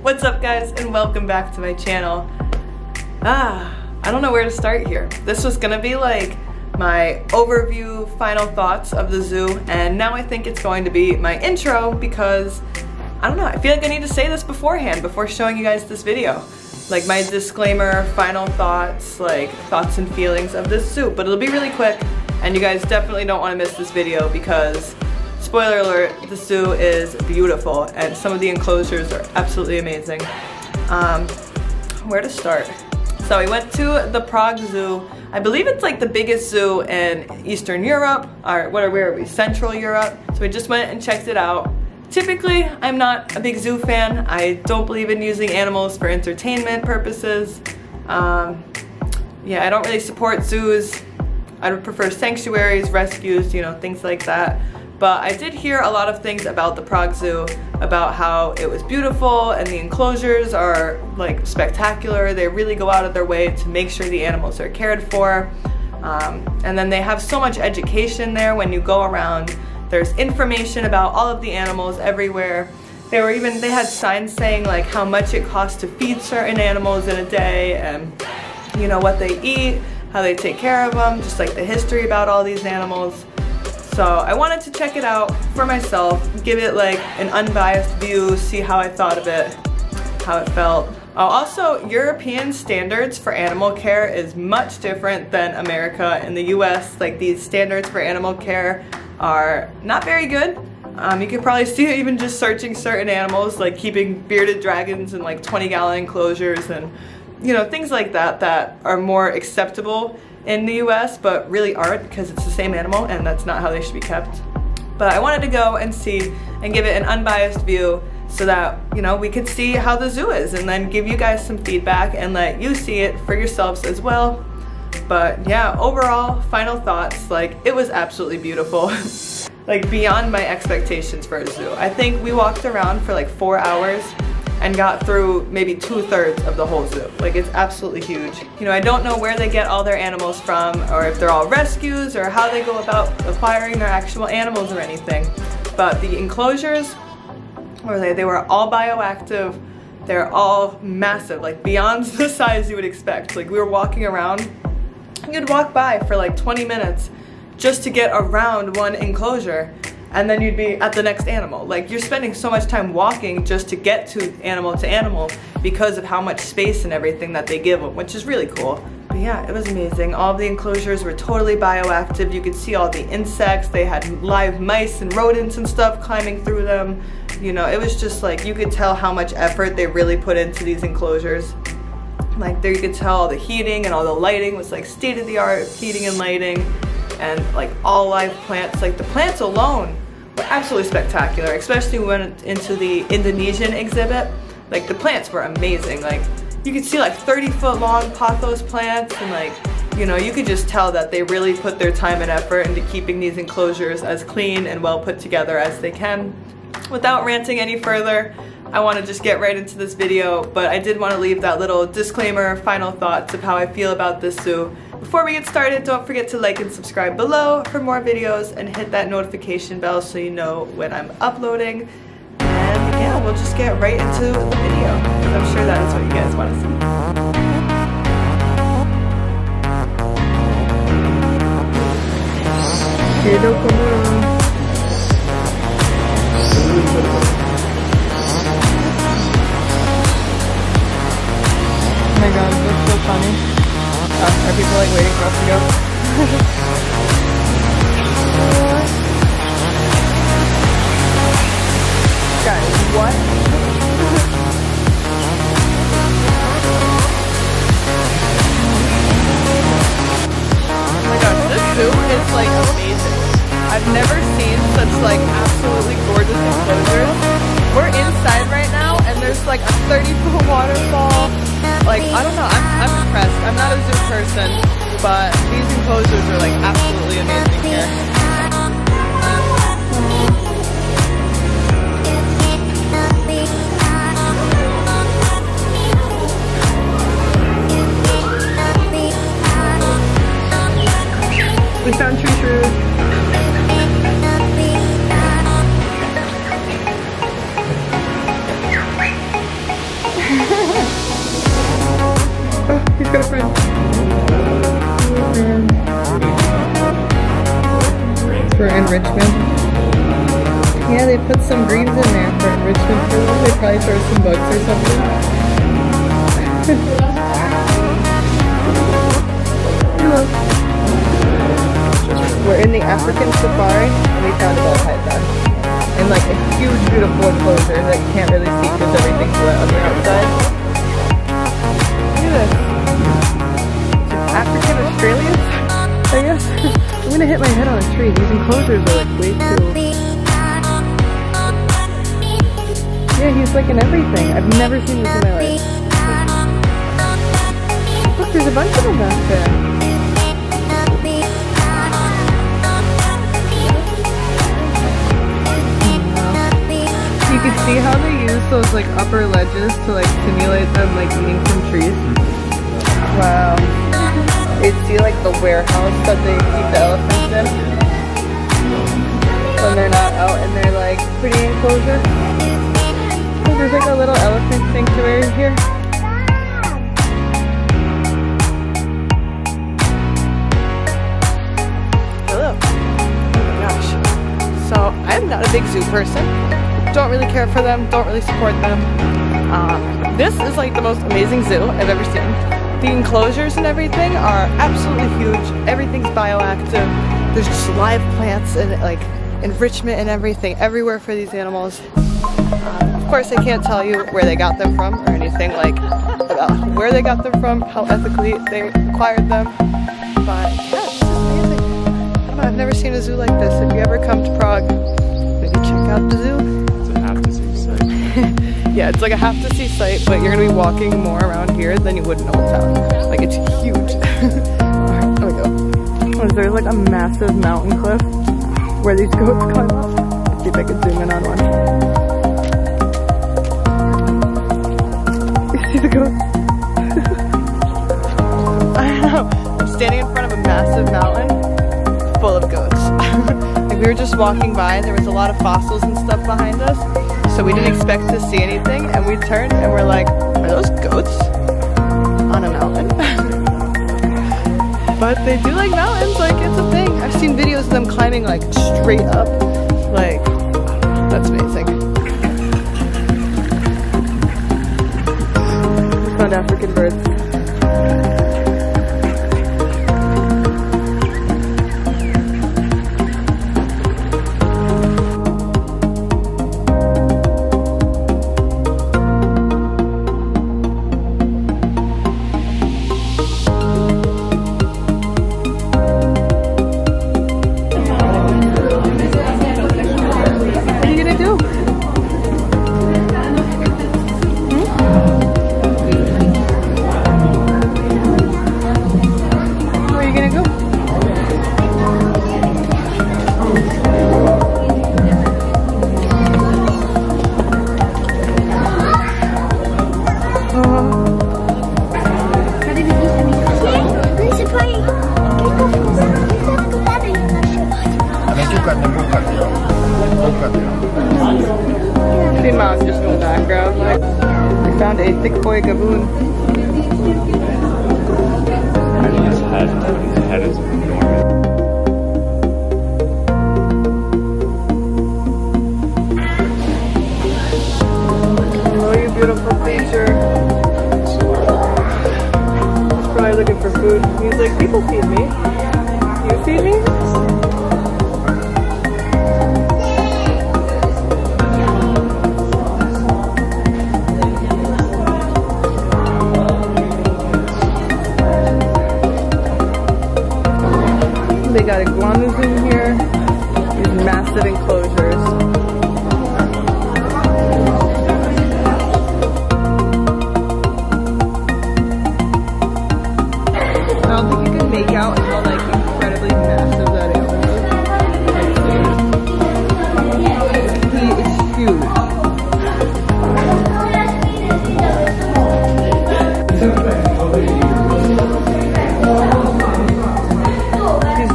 What's up guys, and welcome back to my channel. I don't know where to start here. This was gonna be like my overview, final thoughts of the zoo, and now I think it's going to be my intro because, I don't know, I feel like I need to say this beforehand, before showing you guys this video. Like my disclaimer, final thoughts, like thoughts and feelings of this zoo, but it'll be really quick, and you guys definitely don't want to miss this video because, spoiler alert, the zoo is beautiful and some of the enclosures are absolutely amazing. Where to start? So we went to the Prague Zoo. I believe it's like the biggest zoo in Eastern Europe, or where are we? Central Europe. So we just went and checked it out. Typically, I'm not a big zoo fan. I don't believe in using animals for entertainment purposes. Yeah, I don't really support zoos. I would prefer sanctuaries, rescues, you know, things like that. But I did hear a lot of things about the Prague Zoo, about how it was beautiful and the enclosures are like spectacular. They really go out of their way to make sure the animals are cared for. And then they have so much education there when you go around. There's information about all of the animals everywhere. They had signs saying like how much it costs to feed certain animals in a day, and you know what they eat, how they take care of them, just like the history about all these animals. So I wanted to check it out for myself, give it like an unbiased view, see how I thought of it, how it felt. Also, European standards for animal care is much different than America and the US. Like these standards for animal care are not very good. You can probably see it even just searching certain animals, like keeping bearded dragons in like 20-gallon enclosures and you know, things like that that are more acceptable in the US, but really aren't because it's the same animal and that's not how they should be kept. But I wanted to go and see and give it an unbiased view so that, you know, we could see how the zoo is and then give you guys some feedback and let you see it for yourselves as well. But yeah, overall, final thoughts, like it was absolutely beautiful. Like beyond my expectations for a zoo. I think we walked around for like 4 hours and got through maybe 2/3 of the whole zoo. Like it's absolutely huge. You know, I don't know where they get all their animals from, or if they're all rescues, or how they go about acquiring their actual animals or anything. But the enclosures, they were all bioactive. They're all massive, like beyond the size you would expect. Like we were walking around, you'd walk by for like 20 minutes just to get around one enclosure, and then you'd be at the next animal. Like you're spending so much time walking just to get to animal because of how much space and everything that they give them, which is really cool. But yeah, it was amazing. All of the enclosures were totally bioactive. You could see all the insects. They had live mice and rodents and stuff climbing through them. You know, it was just like, you could tell how much effort they really put into these enclosures. Like there you could tell all the heating and all the lighting was like state-of-the-art heating and lighting, and like all live plants. Like the plants alone were absolutely spectacular, especially when we went into the Indonesian exhibit. Like the plants were amazing. Like you could see like 30-foot long pothos plants, and like, you know, you could just tell that they really put their time and effort into keeping these enclosures as clean and well put together as they can. Without ranting any further, I want to just get right into this video, but I did want to leave that little disclaimer, final thoughts of how I feel about this zoo. Before we get started, don't forget to like and subscribe below for more videos and hit that notification bell so you know when I'm uploading. And yeah, we'll just get right into the video because I'm sure that is what you guys want to see. Oh my god, that's so funny. Are people like waiting for us to go? Guys, what? Oh my gosh, this zoo is like amazing. I've never seen such like absolutely gorgeous enclosures. We're inside right now and there's like a 30-foot waterfall. Like, I don't know, I'm impressed. I'm not a zoo person, but these enclosures are like absolutely amazing here. We found tree shrews. they put some greens in there for enrichment for them. They probably throw some bugs or something. Hello. We're in the African safari and we found a bell python. In like a huge, beautiful enclosure that you can't really see because everything's wet on the outside. Look at this. African Australians, I guess. I'm gonna hit my head on a tree. These enclosures are like way too... Yeah, he's like in everything. I've never seen this in my life. Look, there's a bunch of them back there. You can see how they use those like upper ledges to like simulate them like eating from trees. Wow. You see like the warehouse that they keep the elephants in when they're not out in their like pretty enclosure. Oh, there's like a little elephant sanctuary here. Hello. Oh my gosh. So I'm not a big zoo person. Don't really care for them, don't really support them. This is like the most amazing zoo I've ever seen. The enclosures and everything are absolutely huge. Everything's bioactive. There's just live plants and like enrichment and everything everywhere for these animals. Of course, I can't tell you where they got them from or anything like about where they got them from, how ethically they acquired them. But yeah, it's just amazing. I don't know, I've never seen a zoo like this. If you ever come to Prague, maybe check out the zoo. Yeah, it's like a have-to-see site, but you're gonna be walking more around here than you would in Old Town. Like, it's huge. Alright, there we go. Oh, there's like a massive mountain cliff where these goats climb up. Let's see if I can zoom in on one. You see the goats? I don't know. I'm standing in front of a massive mountain full of goats. Like, we were just walking by, there was a lot of fossils and stuff behind us. So we didn't expect to see anything, and we turned and we're like, are those goats on a mountain? But they do like mountains, like it's a thing. I've seen videos of them climbing like straight up. Like, that's amazing. We found African birds. See Mom just in the background, like, we found a thick boy gaboon. His head is enormous. Oh, you beautiful creature. He's probably looking for food. He's like, people feed me. You feed me? They got iguanas in here, these massive enclosures. I don't think you can make out how like incredibly massive that animal is. He is huge.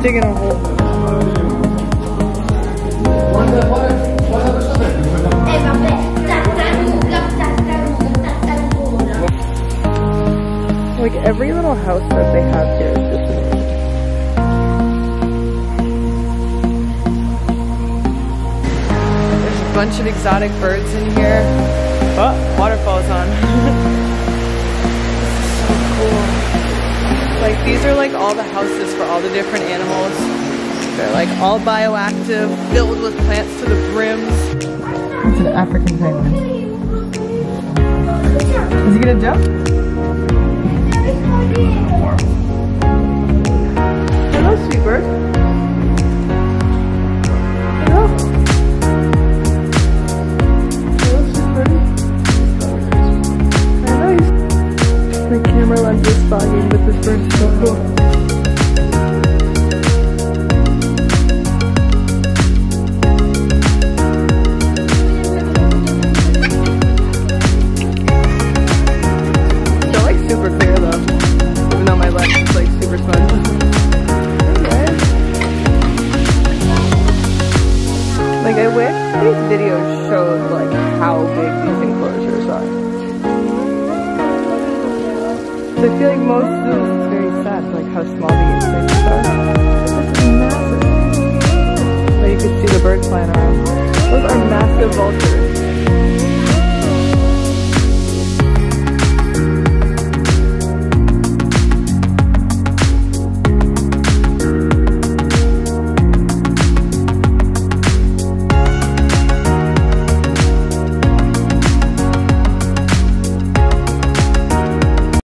Digging a hole. Like every little house that they have here is just amazing. There's bunch of exotic birds in here. Oh, waterfall's on. This is so cool. Like, these are like all the houses for all the different animals. They're like all bioactive, filled with plants to the brims. It's an African penguin. Is he gonna jump? Hello, sweet bird. Hello. Hello, sweet bird. I know he's... My camera lens is fogging, but this bird's so cool. Super clear though, even though my lens is like super smudged. Okay. Like, I wish these videos showed like how big these enclosures are. So I feel like most zoos, it's very sad like how small the enclosures are. But this is massive. Like, you could see the birds flying around. Those are massive vultures.